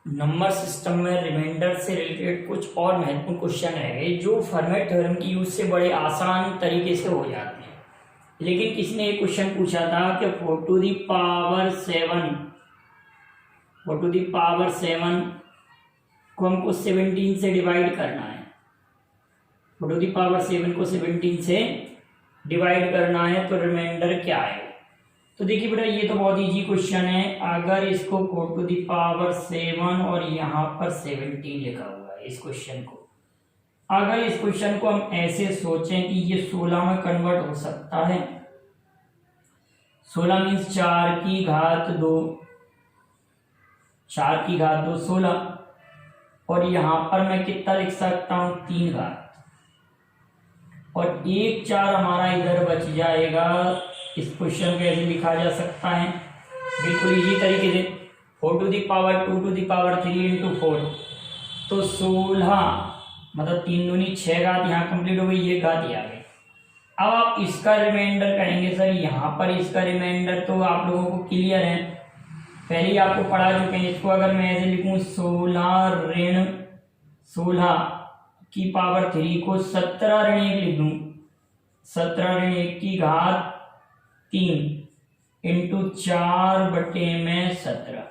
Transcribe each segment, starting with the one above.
Number system में reminder से related कुछ और महत्वपूर्ण क्वेश्चन है जो फर्मेट थ्योरम की यूज से बड़े आसान तरीके से हो जाते हैं। लेकिन किसने एक क्वेश्चन पूछा था कि 4 to the power 7 को हमको 17 से डिवाइड करना है। 4 to the power 7 को 17 से डिवाइड करना है तो रिमाइंडर क्या है। तो देखिए बेटा, ये तो बहुत इजी क्वेश्चन है। अगर इसको 4 to the power 7 और यहाँ पर 17 लिखा हुआ है, इस क्वेश्चन को अगर इस क्वेश्चन को हम ऐसे सोचें कि ये 16 में कन्वर्ट हो सकता है। 16 मीन्स 4 की घात 2 16, और यहाँ पर मैं कितना लिख सकता हूँ 3 घात, और 1 4 हमारा इधर बच जाएगा। इस क्वेश्चन को ऐसे लिखा जा सकता है बिल्कुल इजी तरीके से, 4 to the power 2 to the power 3 into 4, तो 16 मतलब 3 दूनी 6 घात यहाँ कंप्लीट हो गई, ये घात ही आ गई। अब आप इसका रिमाइंडर करेंगे सर, यहाँ पर इसका रिमाइंडर तो आप लोगों को क्लियर है, पहले ही आपको पढ़ा चुके हैं। इसको अगर मैं ऐसे लिखूं 16 ऋण 16 की पावर 3 को 17 ऋण 1 लिख दूं, 17 ऋण 1 की घात 3 इंटू 4/17।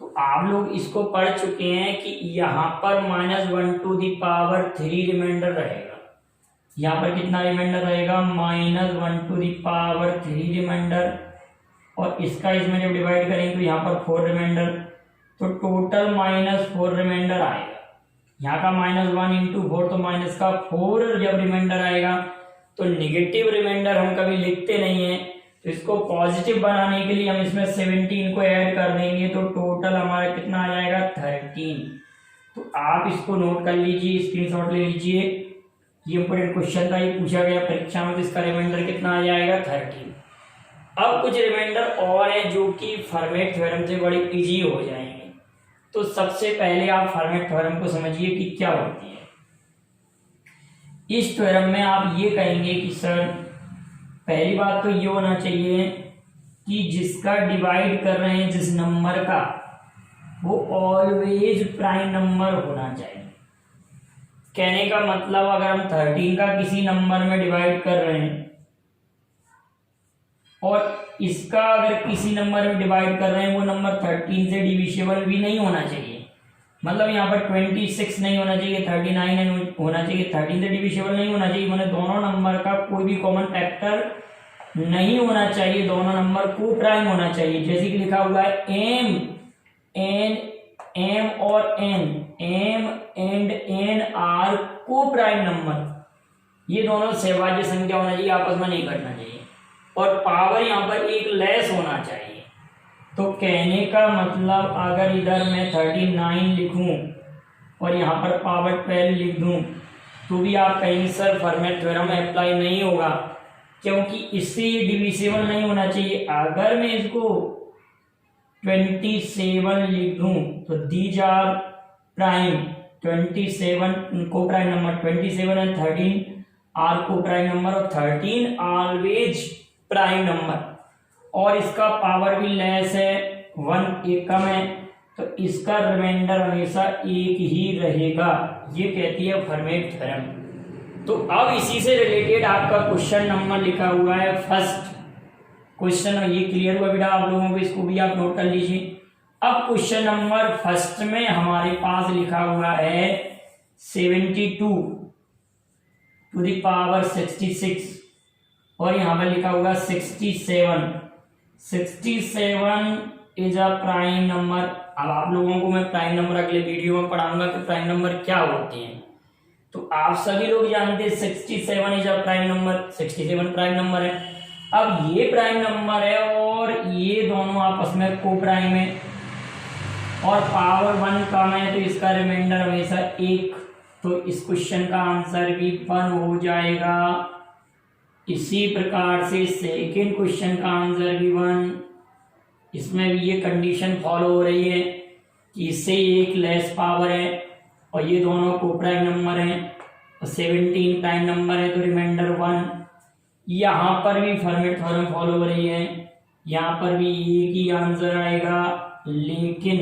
तो आप लोग इसको पढ़ चुके हैं कि यहाँ पर -1 to the power 3 रिमाइंडर रहेगा। यहाँ पर कितना रिमाइंडर रहेगा? -1 to the power 3 रिमाइंडर, और इसका इसमें जब डिवाइड करेंगे तो यहाँ पर 4 रिमाइंडर, तो टोटल -4 रिमाइंडर आएगा। यहाँ का -1 into 4 तो माइनस का 4 जब रिमाइंडर आएगा तो निगेटिव रिमाइंडर हम कभी लिखते नहीं है, तो इसको पॉजिटिव बनाने के लिए हम इसमें 17 को ऐड कर देंगे, तो टोटल हमारा कितना आ जाएगा 13। तो आप इसको नोट कर लीजिए, स्क्रीनशॉट ले लीजिए, ये इंपॉर्टेंट क्वेश्चन था, ये पूछा गया परीक्षा में, तो इसका रिमाइंडर कितना आ जाएगा 13। अब कुछ रिमाइंडर और है जो कि फर्मेट थ्योरम से बड़े इजी हो जाएंगे। तो सबसे पहले आप फर्मेट थ्योरम को समझिए कि क्या होती है। इस थ्योरम में आप ये कहेंगे कि सर पहली बात तो ये होना चाहिए कि जिसका डिवाइड कर रहे हैं जिस नंबर का, वो ऑलवेज प्राइम नंबर होना चाहिए। कहने का मतलब अगर हम 13 का किसी नंबर में डिवाइड कर रहे हैं और इसका अगर किसी नंबर में डिवाइड कर रहे हैं, वो नंबर 13 से डिविजिबल भी नहीं होना चाहिए। मतलब यहाँ पर 26 नहीं होना चाहिए, 39 नहीं होना चाहिए, 13 से डिविजिबल नहीं होना चाहिए। मैंने दोनों नंबर का कोई भी कॉमन फैक्टर नहीं होना चाहिए, दोनों नंबर को प्राइम होना चाहिए। जैसे कि लिखा हुआ है एम और एम एंड एन आर को प्राइम नंबर, ये दोनों सहभाज्य संख्या होना चाहिए, आपस में नहीं घटना चाहिए, और पावर यहाँ पर एक लेस होना चाहिए। तो कहने का मतलब अगर इधर मैं 39 लिखूं और यहाँ पर पावर 12 लिख दूं, तो भी आप कहेंगे सर फर्मेट थ्योरम अप्लाई नहीं होगा, क्योंकि इससे ये डिविजिबल नहीं होना चाहिए। अगर मैं इसको 27 लिख दूं तो दीज आर प्राइम, 27 को प्राइम नंबर, 27 एंड 13 आर को प्राइम नंबर, और 13 ऑलवेज प्राइम नंबर, और इसका पावर भी लेस है, 1 एक कम है, तो इसका रिमाइंडर हमेशा एक ही रहेगा। ये कहती है फर्मेट थ्योरम। तो अब इसी से रिलेटेड आपका क्वेश्चन नंबर लिखा हुआ है फर्स्ट क्वेश्चन, ये क्लियर हुआ बेटा आप लोगों को, इसको भी आप नोट कर लीजिए। अब क्वेश्चन नंबर फर्स्ट में हमारे पास लिखा हुआ है 72 to the power 66, और यहाँ पर लिखा होगा 67 इज अ प्राइम नंबर। अब आप लोगों को मैं प्राइम नंबर अगले वीडियो में पढ़ाऊंगा कि प्राइम नंबर क्या होते हैं। तो आप सभी लोग जानते हैं 67 is a prime number, 67 prime number है। अब ये प्राइम नंबर है और ये दोनों आपस में को प्राइम है, और पावर 1 कम है, तो इसका रिमाइंडर हमेशा 1, तो इस क्वेश्चन का आंसर भी 1 हो जाएगा। इसी प्रकार से सेकेंड क्वेश्चन का आंसर भी 1, इसमें भी ये कंडीशन फॉलो हो रही है कि इससे एक लेस पावर है और ये दोनों को प्राइम नंबर हैं, और 17 प्राइम नंबर है, तो रिमाइंडर 1। यहाँ पर भी फर्मेट थ्योरम फॉलो हो रही है, यहाँ पर भी एक ही आंसर आएगा, लेकिन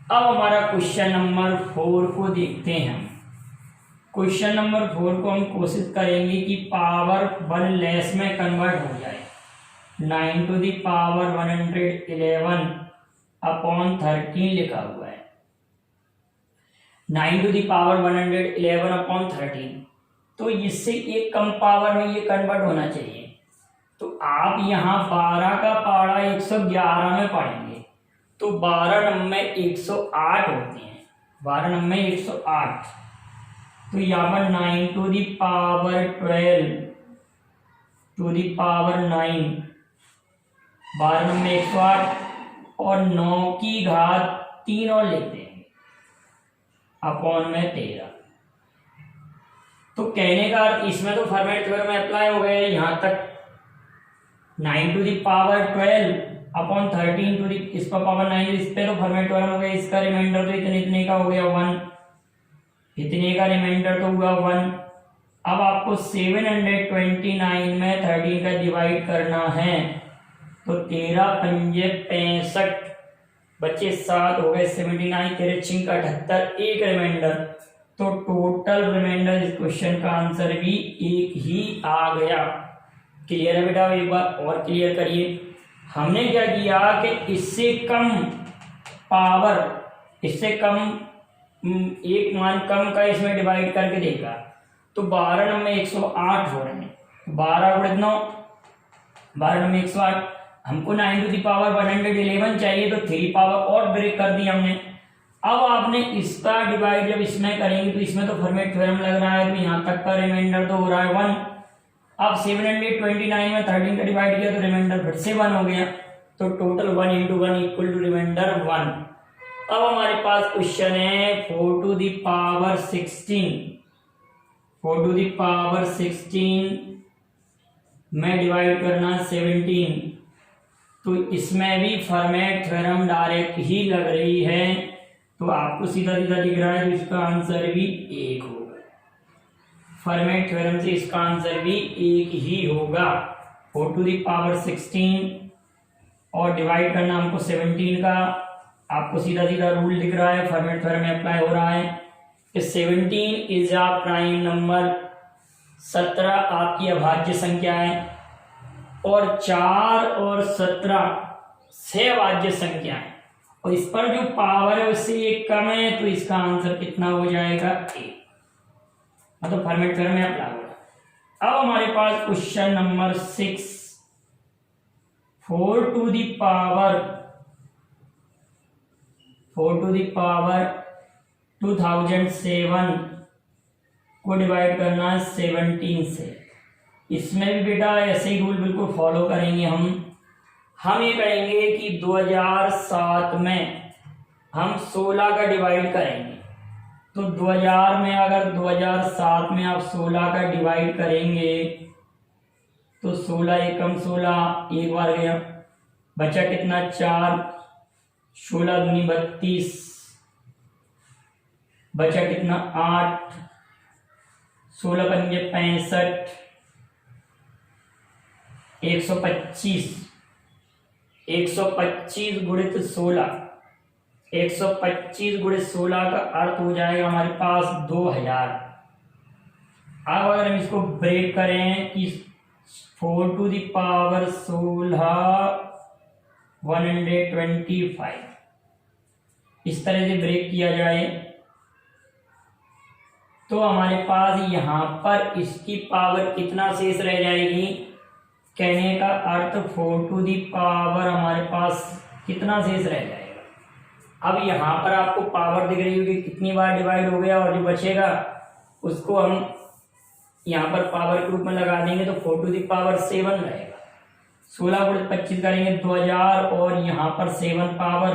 अब हमारा क्वेश्चन नंबर 4 को देखते हैं हम। क्वेश्चन नंबर 4 को हम कोशिश करेंगे कि पावर 1 लेस में कन्वर्ट हो जाए। 9 टू द पावर 111 अपॉन 13 लिखा हुआ है। 9 टू द पावर 111 अपॉन 13, तो इससे एक कम पावर में ये कन्वर्ट होना चाहिए। तो आप यहाँ 12 का पारा 111 में पढ़ेंगे, तो 12 नंबर 108 होते हैं। 12 नंबर 108, तो यहाँ पर 9 to the power 12 to the power 9, 12 नंबर 108 और 9 की घात 3 और लिख देंगे अपॉन में 13। तो कहने का अर्थ इसमें तो फॉर्मेट थ्योरम अप्लाई हो गए यहाँ तक। 9 to the power 12 upon 13 to the इस पर पावर 9, इस पे तो फॉर्मेट थ्योरम हो गया। इसका रिमाइंडर तो इतने इतने का हो गया 1, इतने का रिमाइंडर तो हुआ 1। अब आपको 729 में 13 का डिवाइड करना है, तो 13 पंजे 65, बच्चे 7 हो गए 79, 13 छिंक 78, एक रिमाइंडर, तो टोटल रिमाइंडर इस क्वेश्चन का आंसर भी एक ही आ गया। क्लियर है बेटा? एक बार और क्लियर करिए। हमने क्या किया कि इससे कम पावर, इससे कम एक मान कम का इसमें डिवाइड करके देखा, तो 12 नंबर 108 हो रहे हैं। 12 गुणित 9, 12 नंबर 108। हमको 9 टू द पावर 111 चाहिए, तो 3 पावर और ब्रेक कर दी हमने। अब आपने इसका डिवाइड जब इसमें करेंगे, तो इसमें तो फॉर्मेट थ्योरम लग रहा है, तो यहाँ तक का रिमाइंडर तो हो रहा है 1। अब 729 में 13 का डिवाइड किया, तो रिमाइंडर फिर से 1 हो गया, तो total 1 into 1 equal to reminder 1। अब हमारे पास क्वेश्चन है 4 to the power 16, 4 to the power 16 में डिवाइड करना 17, तो इसमें भी फॉर्मेट थ्योरम डायरेक्ट ही लग रही है, तो आपको सीधा सीधा दिख रहा है, तो इसका आंसर भी 1 होगा। फॉर्मेट थ्योरम से इसका आंसर भी 1 ही होगा। 4 टू द पावर 16 और डिवाइड करना हमको 17 का, आपको सीधा सीधा रूल दिख रहा है, फॉर्मेट थ्योरम में अप्लाई हो रहा है कि 17 इज अ प्राइम नंबर। 17 आपकी अभाज्य संख्या है और 4 और 17 6 अभाज्य संख्या है, और इस पर जो पावर है उससे 1 कम है, तो इसका आंसर कितना हो जाएगा? 1। मतलब फॉर्मेट थ्योरम में अप्लाई हो रहा है। अब हमारे पास question number 6, 4 to the power 2007 को डिवाइड करना है 17 से। इसमें भी बेटा ऐसे ही रूल बिल्कुल फॉलो करेंगे हम ये करेंगे कि 2007 में हम 16 का डिवाइड करेंगे, तो 2000 में अगर 2007 में आप 16 का डिवाइड करेंगे, तो 16 एकम 16, एक बार गया, बचा कितना? 4, 16 दूनी 32, बचा कितना? 8, 16 पंजे 65, 125, 125 गुणित 16, 125 गुणित 16 का अर्थ हो जाएगा हमारे पास 2000। अब अगर हम इसको ब्रेक करें कि 4 टू द पावर 16 125, इस तरह से ब्रेक किया जाए, तो हमारे पास यहाँ पर इसकी पावर कितना शेष रह जाएगी? कहने का अर्थ 4 टू दी पावर हमारे पास कितना शेष रह जाएगा। अब यहाँ पर आपको पावर दिख रही होगी कितनी बार डिवाइड हो गया, और जो बचेगा उसको हम यहाँ पर पावर के रूप में लगा देंगे, तो 4 टू दी पावर 7 रहेगा। 16 गुणित 25 करेंगे 2000, और यहाँ पर 7 पावर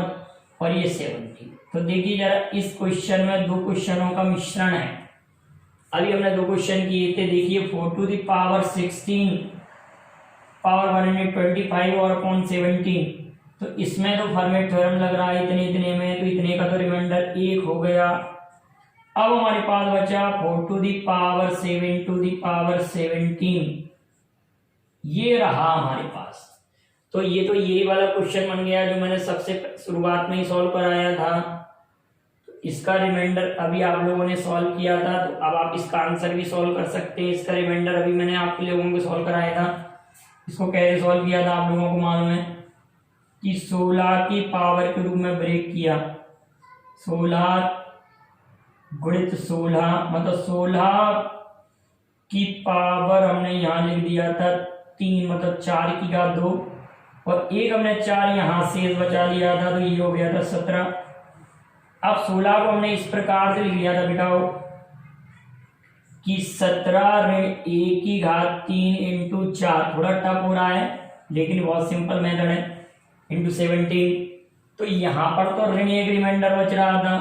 और ये 70। तो देखिए जरा, इस क्वेश्चन में 2 क्वेश्चनों का मिश्रण है। अभी हमने 2 क्वेश्चन किए थे, देखिए 4 टू दी पावर 16 पावर 125 और अपॉन 17, तो इसमें तो फॉर्मेट थ्योरम लग रहा है इतने इतने में, तो इतने का तो रिमाइंडर 1 हो गया। अब हमारे पास बचा 4 to the power 7 to the power 17, ये रहा हमारे पास। तो ये तो यही वाला क्वेश्चन बन गया जो मैंने सबसे शुरुआत में ही सॉल्व कराया था। इसका रिमाइंडर अभी आप लोगों ने सॉल्व किया था, तो अब आप इसका आंसर भी सॉल्व कर सकते हैं। इसका रिमाइंडर अभी मैंने आप लोगों को सॉल्व कराया था। इसको कैसे सॉल्व किया था आप लोगों को मालूम है कि 16 की पावर के रूप में ब्रेक किया। 16 गुणित 16 मतलब 16 की पावर हमने यहाँ लिख दिया था 3 मतलब 4 की घात 2 और एक हमने 4 यहाँ शेष बचा लिया था, तो ये हो गया था 17। अब 16 को हमने इस प्रकार से लिख लिया था बेटा कि 17 ऋण 1 की घात 3 इंटू 4, थोड़ा टफ हो रहा है लेकिन बहुत सिंपल मेथड है, इंटू 17। तो यहाँ पर तो ऋण 1 रिमाइंडर बच रहा था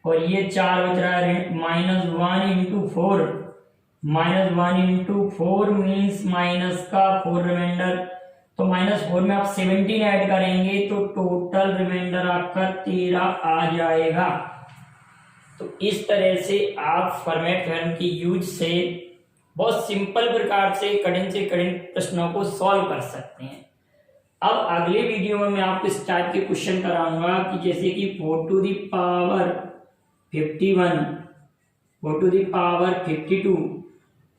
और ये 4 बच रहा है ऋण -1 इंटू 4, -1 इंटू 4 मीन्स माइनस का 4 रिमाइंडर, तो -4 में आप 17 ऐड करेंगे तो टोटल रिमाइंडर आपका 13 आ जाएगा। तो इस तरह से आप फॉर्मेट थ्योरम की यूज से बहुत सिंपल प्रकार से कठिन प्रश्नों को सॉल्व कर सकते हैं। अब अगले वीडियो में मैं आपको इस टाइप के क्वेश्चन कराऊंगा कि जैसे कि 4 to the power 51, 4 to the power 52,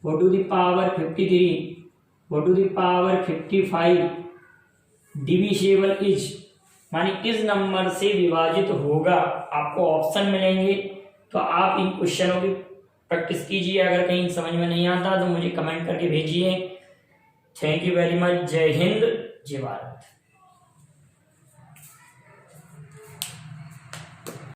4 to the power 53, 4 to the power 55 divisible is, माने इस नंबर से विभाजित होगा। आपको ऑप्शन मिलेंगे, तो आप इन क्वेश्चनों की प्रैक्टिस कीजिए। अगर कहीं समझ में नहीं आता तो मुझे कमेंट करके भेजिए। Thank you very much. जय हिंद, जय भारत।